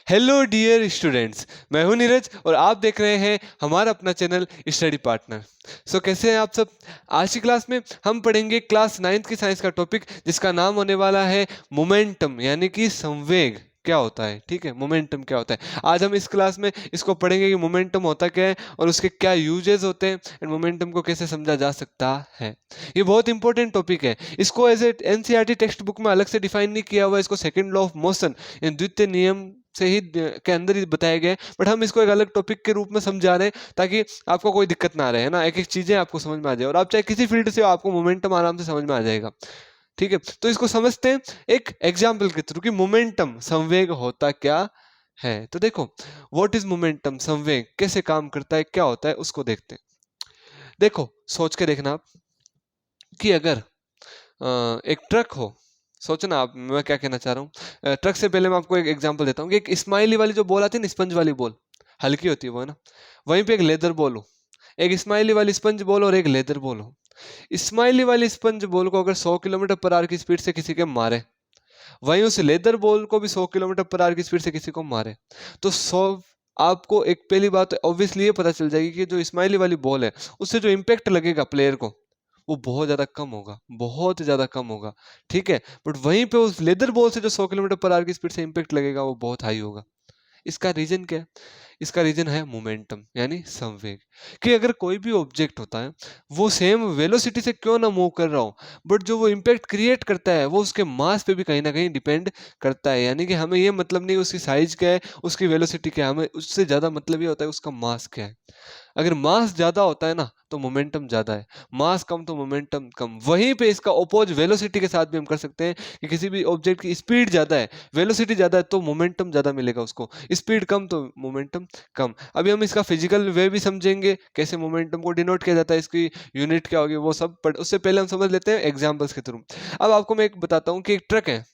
Hello dear students, मैं हूं नीरज और आप देख रहे हैं हमारा अपना चैनल स्टडी पार्टनर। कैसे हैं आप सब। आज की क्लास में हम पढ़ेंगे क्लास 9th की साइंस का टॉपिक जिसका नाम होने वाला है मोमेंटम, यानी कि संवेग क्या होता है। ठीक है, मोमेंटम क्या होता है। आज हम इस क्लास में इसको पढ़ेंगे कि मोमेंटम होता क्या है और उसके क्या यूजेस होते हैं एंड मोमेंटम को कैसे समझा जा सकता है। ये बहुत इंपॉर्टेंट टॉपिक है। इसको as a NCERT text book में अलग से डिफाइन नहीं किया हुआ। इसको सेकंड लॉ ऑफ मोशन द्वितीय नियम से ही के अंदर ही बताए गए, बट हम इसको एक अलग टॉपिक के रूप में समझा रहे हैं ताकि आपको कोई दिक्कत ना रहे, है ना। एक एक चीजें आपको समझ में आ जाए और आप चाहे किसी फील्ड से हो, आपको मोमेंटम आराम से समझ में आ जाएगा। ठीक है, तो इसको समझते हैं एक एग्जाम्पल के थ्रू कि मोमेंटम संवेग होता क्या है। तो देखो, व्हाट इज मोमेंटम, संवेग कैसे काम करता है, क्या होता है, उसको देखते हैं। देखो, सोच के देखना आप कि अगर एक ट्रक हो। सोचना आप मैं क्या कहना चाह रहा हूँ। ट्रक से पहले मैं आपको एक एग्जांपल देता हूँ कि एक स्माइली वाली जो बॉल आती है ना, स्पंज वाली बॉल, हल्की होती है वो, है ना। वहीं पे एक लेदर बॉल हो, एक स्माइली वाली स्पंज बॉल और एक लेदर बॉल हो। स्माइली वाली स्पंज बॉल को अगर 100 किलोमीटर पर आवर की स्पीड से किसी के मारे, वहीं उस लेदर बॉल को भी 100 किलोमीटर पर आवर की स्पीड से किसी को मारे, तो 100, आपको एक पहली बात ऑब्वियसली ये पता चल जाएगी कि जो स्माइली वाली बॉल है उससे जो इम्पैक्ट लगेगा प्लेयर को वो बहुत ज्यादा कम होगा, बहुत ज्यादा कम होगा। ठीक है, बट वहीं पे उस लेदर बॉल से जो 100 किलोमीटर पर आवर की स्पीड से इम्पैक्ट लगेगा वो बहुत हाई होगा। इसका रीजन क्या है? इसका रीजन है मोमेंटम, यानी संवेग। कि अगर कोई भी ऑब्जेक्ट होता है वो सेम वेलोसिटी से क्यों ना मूव कर रहा हो, बट जो वो इम्पैक्ट क्रिएट करता है वो उसके मास पे भी कहीं ना कहीं डिपेंड करता है। यानी कि हमें ये मतलब नहीं उसकी साइज क्या है, उसकी वेलोसिटी क्या है, हमें उससे ज्यादा मतलब ये होता है उसका मास क्या है। अगर मास ज्यादा होता है ना तो मोमेंटम ज्यादा है, मास कम तो मोमेंटम कम। वहीं पे इसका अपोज वेलोसिटी के साथ भी हम कर सकते हैं कि किसी भी ऑब्जेक्ट की स्पीड ज्यादा है, वेलोसिटी ज्यादा है तो मोमेंटम ज्यादा मिलेगा उसको, स्पीड कम तो मोमेंटम कम। अभी हम इसका फिजिकल वे भी समझेंगे, कैसे मोमेंटम को डिनोट किया जाता है, इसकी यूनिट क्या होगी वो सब, बट उससे पहले हम समझ लेते हैं एग्जाम्पल्स के थ्रू। अब आपको मैं एक बताता हूँ कि एक ट्रक है,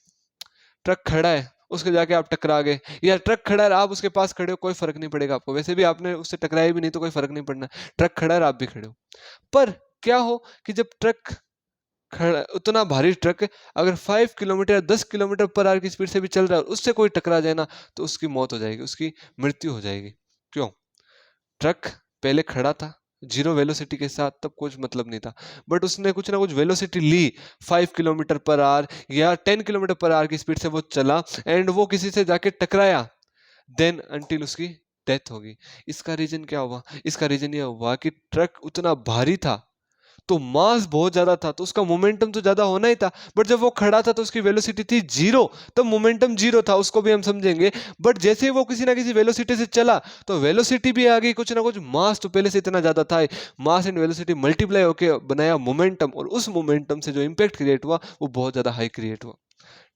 ट्रक खड़ा है, उसके जाके आप टकरा गए, या ट्रक खड़ा है आप उसके पास खड़े हो, कोई फर्क नहीं पड़ेगा आपको, वैसे भी आपने उससे टकराया भी नहीं तो कोई फर्क नहीं पड़ना। ट्रक खड़ा है आप भी खड़े हो। पर क्या हो कि जब ट्रक खड़ा, उतना भारी ट्रक अगर 5 किलोमीटर 10 किलोमीटर पर आवर की स्पीड से भी चल रहा है और उससे कोई टकरा जाए ना तो उसकी मौत हो जाएगी, उसकी मृत्यु हो जाएगी। क्यों? ट्रक पहले खड़ा था जीरो वेलोसिटी के साथ, तब कुछ मतलब नहीं था, बट उसने कुछ ना कुछ velocity Lee, 5 kilometre per our या 10 किलोमीटर पर आवर की स्पीड से वो चला एंड वो किसी से जाके टकराया, देन अंटिल उसकी डेथ होगी। इसका रीजन क्या हुआ? इसका रीजन ये हुआ कि ट्रक उतना भारी था तो मास बहुत ज्यादा था तो उसका मोमेंटम तो ज्यादा होना ही था, बट जब वो खड़ा था तो उसकी वेलोसिटी थी जीरो, तो मोमेंटम जीरो था, उसको भी हम समझेंगे। बट जैसे ही वो किसी ना किसी वेलोसिटी से चला तो वेलोसिटी भी आ गई कुछ ना कुछ, मास तो पहले से इतना ज्यादा था, मास एंड वेलोसिटी मल्टीप्लाई होकर बनाया मोमेंटम, और उस मोमेंटम से जो इम्पैक्ट क्रिएट हुआ वो बहुत ज्यादा हाई क्रिएट हुआ।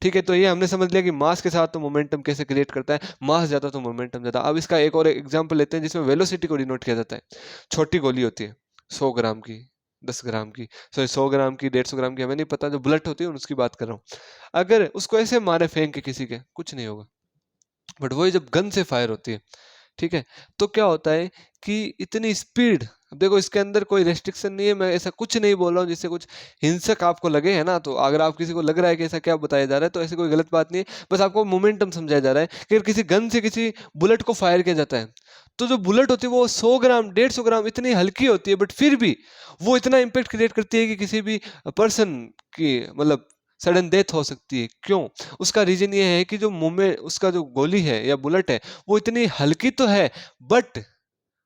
ठीक है, तो ये हमने समझ लिया कि मास के साथ तो मोमेंटम कैसे क्रिएट करता है, मास ज्यादा तो मोमेंटम ज्यादा। अब इसका एक और एग्जांपल लेते हैं जिसमें वेलोसिटी को डिनोट किया जाता है। छोटी गोली होती है 100 ग्राम की, 10 ग्राम की, सॉरी 100 ग्राम की, 150 ग्राम की, हमें नहीं पता, जो बुलेट होती है उसकी बात कर रहा हूँ। अगर उसको ऐसे मारे फेंक के किसी के, कुछ नहीं होगा, बट वही जब गन से फायर होती है, ठीक है, तो क्या होता है कि इतनी स्पीड, अब देखो इसके अंदर कोई रेस्ट्रिक्शन नहीं है, मैं ऐसा कुछ नहीं बोल रहा हूँ जिससे कुछ हिंसक आपको लगे, है ना। तो अगर आप किसी को लग रहा है कि ऐसा क्या बताया जा रहा है तो ऐसी कोई गलत बात नहीं है, बस आपको मोमेंटम समझाया जा रहा है कि अगर किसी गन से किसी बुलेट को फायर किया जाता है तो जो बुलेट होती है वो 100 ग्राम 150 ग्राम इतनी हल्की होती है, बट फिर भी वो इतना इम्पेक्ट क्रिएट करती है कि किसी भी पर्सन की मतलब सडन डेथ हो सकती है। क्यों? उसका रीजन ये है कि जो मूवमेंट, उसका जो गोली है या बुलेट है वो इतनी हल्की तो है बट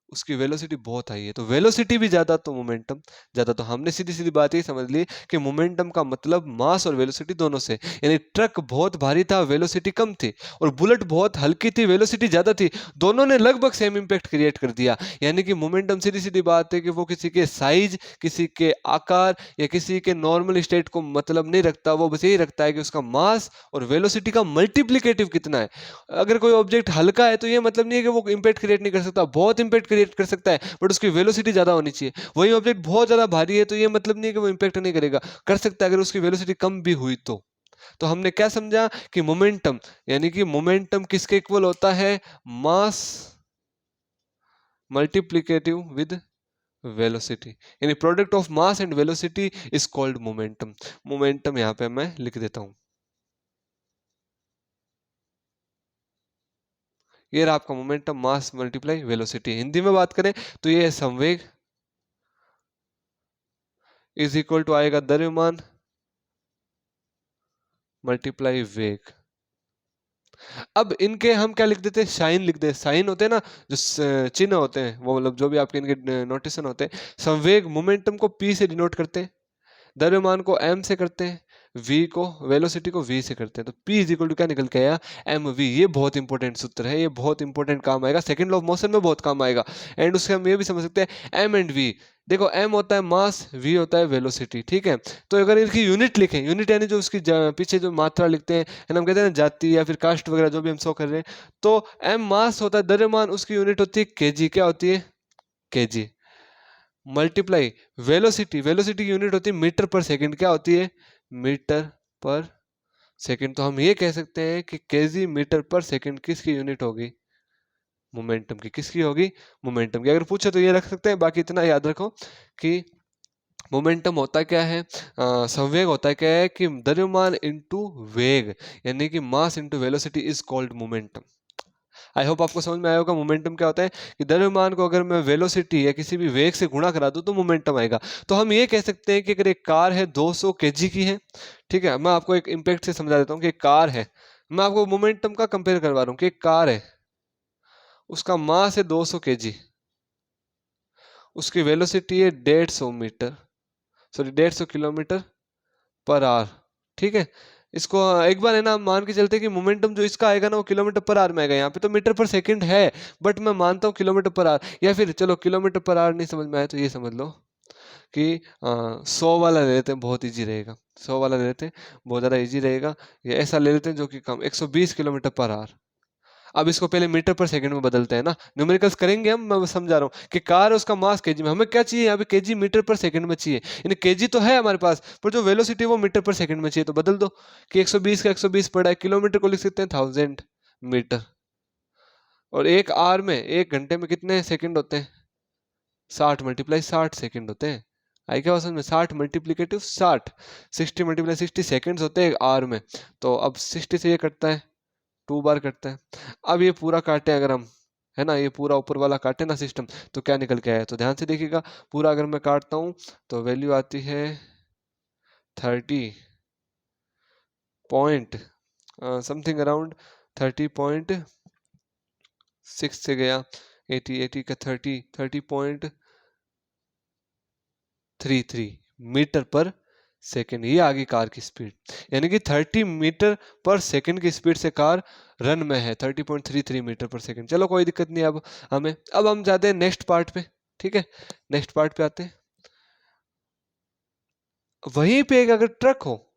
उसकी वेलोसिटी बहुत हाई है, तो वेलोसिटी भी ज्यादा तो मोमेंटम ज्यादा। तो हमने सीधी सीधी बात ये समझ ली कि मोमेंटम का मतलब मास और वेलोसिटी दोनों से, यानी ट्रक बहुत भारी था वेलोसिटी कम थी और बुलेट बहुत हल्की थी वेलोसिटी ज्यादा थी, दोनों ने लगभग सेम इंपैक्ट क्रिएट कर दिया। यानी कि मोमेंटम सीधी सीधी बात है कि वो किसी के साइज, किसी के आकार या किसी के नॉर्मल स्टेट को मतलब नहीं रखता, वो बस यही रखता है कि उसका मास और वेलोसिटी का मल्टीप्लिकेटिव कितना है। अगर कोई ऑब्जेक्ट हल्का है तो ये मतलब नहीं है कि वो इंपैक्ट क्रिएट नहीं कर सकता, बहुत इंपैक्ट क्रिएट कर सकता है, बट उसकी वेलोसिटी ज्यादा होनी चाहिए। वही ऑब्जेक्ट बहुत ज्यादा भारी है तो ये मतलब नहीं है कि वो इंपैक्ट नहीं करेगा, कर सकता है अगर उसकी वेलोसिटी कम भी हुई तो। तो हमने क्या समझा कि मोमेंटम, यानी कि मोमेंटम किसके इक्वल होता है? मास मल्टीप्लिकेटिव विद वेलोसिटी, यानी product of mass and velocity is called momentum. Momentum यहां पे मैं लिख देता हूं। ये रहा आपका मोमेंटम, मास मल्टीप्लाई वेलोसिटी। हिंदी में बात करें तो ये है संवेग इज इक्वल टू आएगा द्रव्यमान मल्टीप्लाई वेग। अब इनके हम क्या लिख देते हैं, साइन लिख देते हैं। साइन होते हैं ना जो चिन्ह होते हैं, वो मतलब जो भी आपके इनके नोटेशन होते हैं। संवेग मोमेंटम को p से डिनोट करते हैं, द्रव्यमान को m से करते हैं, v को वेलोसिटी को v से करते हैं। तो p इज इक्वल टू क्या निकल के आया, mv। ये बहुत इंपॉर्टेंट सूत्र है, ये बहुत इंपॉर्टेंट काम आएगा, सेकंड लॉ ऑफ मोशन में बहुत काम आएगा। एंड उसके हम ये भी समझ सकते हैं m एंड v। देखो m होता है मास, v होता है वेलोसिटी, ठीक है। तो अगर इनकी यूनिट लिखें, यूनिट यानी जो उसकी पीछे जो मात्रा लिखते हैं, हम कहते हैं ना जाति या फिर कास्ट वगैरह जो भी हम शो कर रहे हैं, तो m मास होता है, द्रव्यमान उसकी यूनिट होती है kg। क्या होती है, kg। मल्टीप्लाई वेलोसिटी, वेलोसिटी की यूनिट होती है मीटर पर सेकंड। क्या होती है, मीटर पर सेकंड। तो हम ये कह सकते हैं कि केजी मीटर पर सेकंड किसकी यूनिट होगी, मोमेंटम की। किसकी होगी, मोमेंटम की। अगर पूछे तो ये रख सकते हैं, बाकी इतना याद रखो कि मोमेंटम होता क्या है, संवेग होता क्या है कि द्रव्यमान इनटू वेग, यानी कि mass into velocity is called momentum. I hope आपको समझ में आया होगा मोमेंटम क्या होता है, कि द्रव्यमान को अगर मैं वेलोसिटी या किसी भी वेग से गुणा करा दूं तो मोमेंटम आएगा। तो हम ये कह सकते हैं कि अगर एक कार है 200 केजी की है, ठीक है, मैं आपको एक इम्पैक्ट से समझा देता हूँ कि एक कार है, मैं आपको मोमेंटम का कंपेयर करवा रहा हूँ कि एक कार है, उसका मास है 200 केजी, उसकी वेलोसिटी है 150 metre, sorry 150 kilometre per hour, ठीक है। इसको एक बार है ना मान के चलते हैं कि मोमेंटम जो इसका आएगा ना वो किलोमीटर पर आवर में आएगा। यहाँ पे तो मीटर पर सेकंड है, बट मैं मानता हूँ किलोमीटर पर आवर, या फिर चलो किलोमीटर पर आवर नहीं समझ में आया तो ये समझ लो कि 100 वाला ले लेते हैं, बहुत इजी रहेगा। 100 वाला ले लेते हैं, बहुत ज़्यादा इजी रहेगा। या ऐसा ले लेते हैं जो कि कम, 120 किलोमीटर पर आवर। अब इसको पहले मीटर पर सेकंड में बदलते हैं ना, न्यूमेरिकल्स करेंगे हम, मैं समझा रहा हूँ कि कार है उसका मास केजी में, हमें क्या चाहिए यहाँ पे, केजी मीटर पर सेकंड में चाहिए। यानी केजी तो है हमारे पास, पर जो वेलोसिटी वो मीटर पर सेकंड में चाहिए। तो बदल दो कि 120 का 120 पड़ा है, किलोमीटर को लिख सकते हैं 1000 मीटर। और एक आवर में, एक घंटे में कितने सेकंड होते हैं, 60 मल्टीप्लाई 60 सेकंड होते हैं। आई क्या समझ में, 60 मल्टीप्लीकेटिव 60, 60 मल्टीप्लाई 60 सेकंड्स होते हैं एक आवर में। तो अब 60 से ये कटता है, 2 बार कटता है। अब ये पूरा काटे अगर हम, है ना, ये पूरा ऊपर वाला काटे ना सिस्टम, तो क्या निकल के आया, तो ध्यान से देखिएगा। पूरा अगर मैं काटता हूँ तो वैल्यू आती है 30 पॉइंट समथिंग अराउंड 30.6 से गया 80 का 30.33 मीटर पर सेकेंड। ये आ गई कार की स्पीड, यानी कि 30 मीटर पर सेकेंड की स्पीड से कार रन में है, 30.33 मीटर पर सेकेंड। चलो कोई दिक्कत नहीं। अब हम जाते हैं नेक्स्ट पार्ट पे, ठीक है, नेक्स्ट पार्ट पे आते हैं। वहीं पे एक अगर ट्रक हो,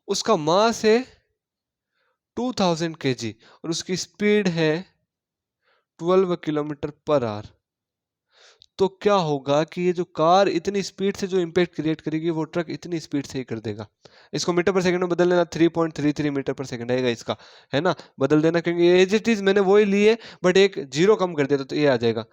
उसका मास है 2000 केजी और उसकी स्पीड है 12 किलोमीटर पर आवर, तो क्या होगा कि ये जो कार इतनी स्पीड से जो इम्पैक्ट क्रिएट करेगी वो ट्रक इतनी स्पीड से ही कर देगा। इसको मीटर पर सेकंड में बदल लेना, 3.33 मीटर पर सेकंड आएगा इसका, है ना, बदल देना, क्योंकि एज इट इज मैंने वही ली है, बट एक जीरो कम कर दिया तो ये आ जाएगा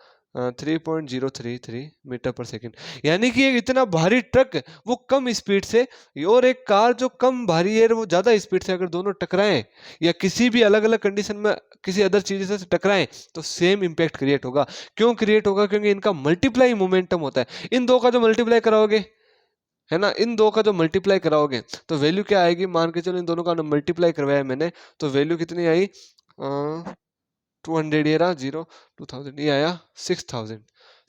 3.033 मीटर पर सेकंड। यानी कि एक इतना भारी ट्रक वो कम स्पीड से, और एक कार जो कम भारी है वो ज्यादा स्पीड से, अगर दोनों टकराएं या किसी भी अलग अलग कंडीशन में किसी अदर चीज से टकराएं तो सेम इंपैक्ट क्रिएट होगा। क्यों क्रिएट होगा, क्योंकि इनका मल्टीप्लाई मोमेंटम होता है। इन दो का जो मल्टीप्लाई कराओगे, है ना, इन दो का जो मल्टीप्लाई कराओगे तो वैल्यू क्या आएगी, मान के चलो इन दोनों का मल्टीप्लाई करवाया मैंने, तो वैल्यू कितनी आई, 200, ये रहा 0, 2000, ये आया 6000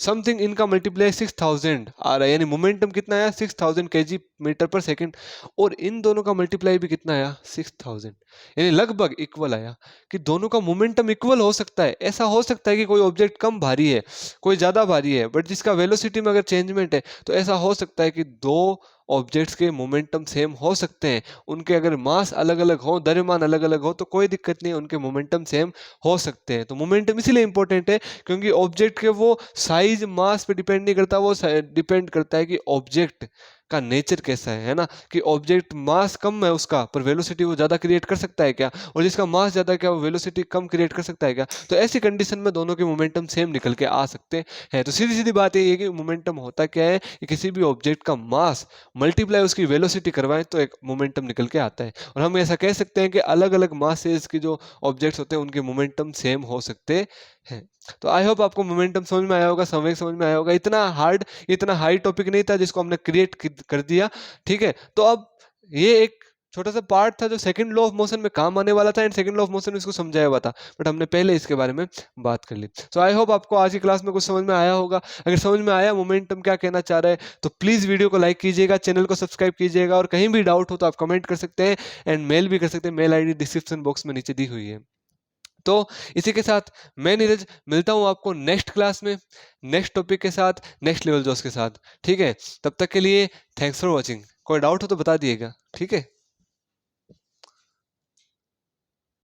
समथिंग। इनका मल्टीप्लाई 6000 आ रहा है, यानी मोमेंटम कितना आया, 6000 केजी मीटर पर सेकंड, और इन दोनों का मल्टीप्लाई भी कितना आया, 6000, यानी लगभग इक्वल आया। कि दोनों का मोमेंटम इक्वल हो सकता है, ऐसा हो सकता है कि कोई ऑब्जेक्ट कम भारी है, कोई ज्यादा भारी है, बट जिसका वेलोसिटी में अगर चेंजमेंट है तो ऐसा हो सकता है कि दो ऑब्जेक्ट्स के मोमेंटम सेम हो सकते हैं। उनके अगर मास अलग अलग हो, द्रव्यमान अलग अलग हो, तो कोई दिक्कत नहीं, उनके मोमेंटम सेम हो सकते हैं। तो मोमेंटम इसीलिए इंपॉर्टेंट है क्योंकि ऑब्जेक्ट के वो साइज मास पे डिपेंड नहीं करता, वो डिपेंड करता है कि ऑब्जेक्ट का नेचर कैसा है ना, कि ऑब्जेक्ट मास कम है उसका पर वेलोसिटी वो ज़्यादा क्रिएट कर सकता है क्या, और जिसका मास ज़्यादा है क्या वो वेलोसिटी कम क्रिएट कर सकता है क्या। तो ऐसी कंडीशन में दोनों के मोमेंटम सेम निकल के आ सकते हैं। तो सीधी सीधी बात ये है कि मोमेंटम होता क्या है कि किसी भी ऑब्जेक्ट का मास मल्टीप्लाई उसकी वेलोसिटी करवाएं तो एक मोमेंटम निकल के आता है। और हम ऐसा कह सकते हैं कि अलग अलग मासेस के जो ऑब्जेक्ट्स होते हैं उनके मोमेंटम सेम हो सकते हैं। तो आई होप आपको मोमेंटम समझ में आया होगा, संवेग समझ में आया होगा। इतना हाई टॉपिक नहीं था जिसको हमने क्रिएट कर दिया। ठीक है, तो अब ये एक छोटा सा पार्ट था जो सेकंड लॉ ऑफ मोशन में काम आने वाला था, and second law of motion में इसको समझाया हुआ था, बट हमने पहले इसके बारे में बात कर ली। सो आई होप आपको आज की क्लास में कुछ समझ में आया होगा। अगर समझ में आया मोमेंटम क्या कहना चाह रहा है तो प्लीज वीडियो को लाइक कीजिएगा, चैनल को सब्सक्राइब कीजिएगा, और कहीं भी डाउट हो तो आप कमेंट कर सकते हैं एंड मेल भी कर सकते हैं। मेल आईडी डिस्क्रिप्शन बॉक्स में नीचे दी हुई है। तो इसी के साथ मैं नीरज मिलता हूं आपको नेक्स्ट क्लास में, नेक्स्ट टॉपिक के साथ, नेक्स्ट लेवल जोश के साथ। ठीक है, तब तक के लिए थैंक्स फॉर वॉचिंग। कोई डाउट हो तो बता दिएगा। ठीक है।